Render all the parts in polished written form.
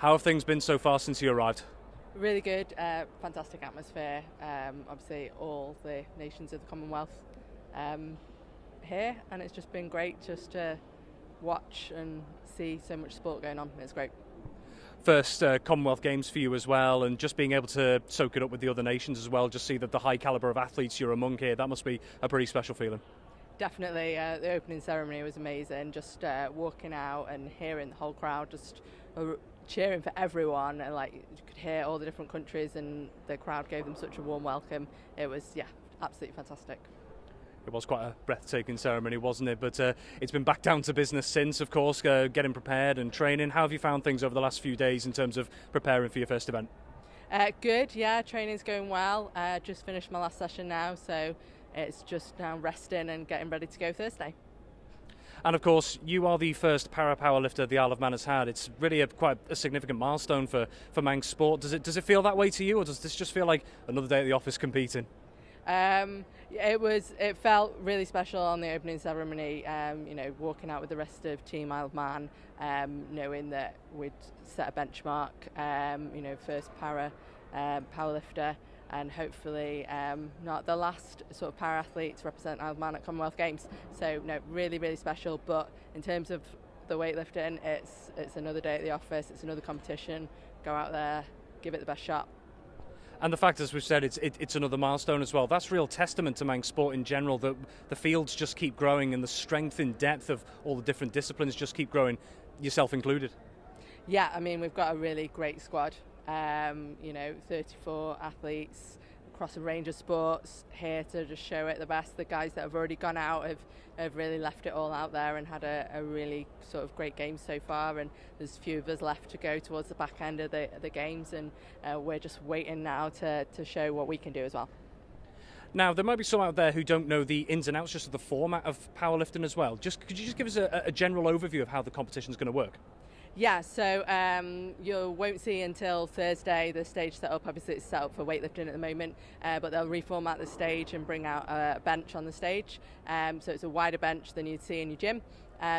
How have things been so far since you arrived? Really good, fantastic atmosphere. Obviously, all the nations of the Commonwealth here, and it's just been great just to watch and see so much sport going on. It's great. First Commonwealth Games for you as well, and just being able to soak it up with the other nations as well, just see that the high calibre of athletes you're among here, that must be a pretty special feeling. Definitely, the opening ceremony was amazing. Just walking out and hearing the whole crowd just cheering for everyone, and like you could hear all the different countries, and the crowd gave them such a warm welcome. It was, yeah, absolutely fantastic. It was quite a breathtaking ceremony, wasn't it? But it's been back down to business since, of course, getting prepared and training. How have you found things over the last few days in terms of preparing for your first event? Good, yeah, training's going well. Just finished my last session now, so it's just now resting and getting ready to go Thursday. And of course, you are the first powerlifter the Isle of Man has had. It's really quite a significant milestone for Manx sport. Does it feel that way to you, or does this just feel like another day at the office competing? It felt really special on the opening ceremony. Walking out with the rest of Team Isle of Man, knowing that we'd set a benchmark. First powerlifter, and hopefully not the last sort of para-athlete to represent Isle of Man at Commonwealth Games. So no, really, really special. But in terms of the weightlifting, it's another day at the office. It's another competition. Go out there, give it the best shot. And the fact, as we've said, it's another milestone as well. That's real testament to Manx sport in general, that the fields just keep growing and the strength and depth of all the different disciplines just keep growing, yourself included. Yeah, I mean, we've got a really great squad. 34 athletes across a range of sports here to just show it the best. The guys that have already gone out have really left it all out there and had a really sort of great game so far, and there's a few of us left to go towards the back end of the games, and we're just waiting now to show what we can do as well. Now, there might be some out there who don't know the ins and outs just of the format of powerlifting as well. Could you just give us a general overview of how the competition is going to work? Yeah, so you won't see until Thursday the stage set up. Obviously it's set up for weightlifting at the moment, but they'll reformat the stage and bring out a bench on the stage. So it's a wider bench than you'd see in your gym,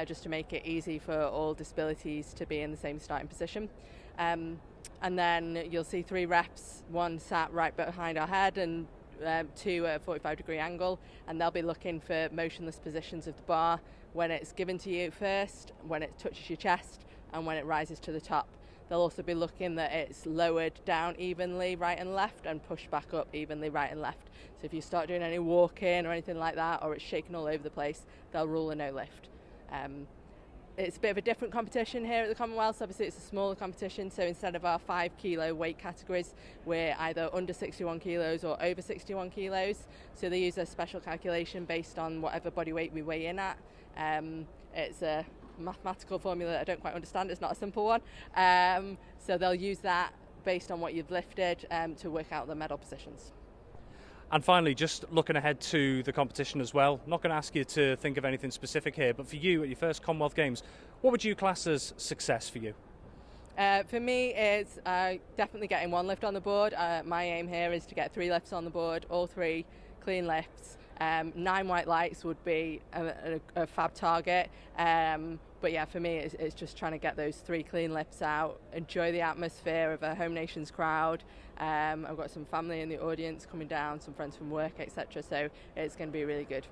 just to make it easy for all disabilities to be in the same starting position. And then you'll see 3 reps, 1 sat right behind our head and 2 at a 45-degree angle, and they'll be looking for motionless positions of the bar when it's given to you first, when it touches your chest, and when it rises to the top. They'll also be looking that it's lowered down evenly right and left and pushed back up evenly right and left. So if you start doing any walking or anything like that, or it's shaking all over the place, they'll rule a no lift. It's a bit of a different competition here at the Commonwealth. Obviously it's a smaller competition, so instead of our 5 kilo weight categories, we're either under 61 kilos or over 61 kilos. So they use a special calculation based on whatever body weight we weigh in at. It's a mathematical formula that I don't quite understand. It's not a simple one. So they'll use that based on what you've lifted to work out the medal positions. And finally, just looking ahead to the competition as well, not going to ask you to think of anything specific here, but for you at your first Commonwealth Games, what would you class as success for you? For me, it's definitely getting 1 lift on the board. My aim here is to get 3 lifts on the board, all 3 clean lifts. 9 white lights would be a fab target, but yeah, for me it's just trying to get those 3 clean lifts out, enjoy the atmosphere of a home nations crowd. I've got some family in the audience coming down, some friends from work, etc., so it's going to be really good.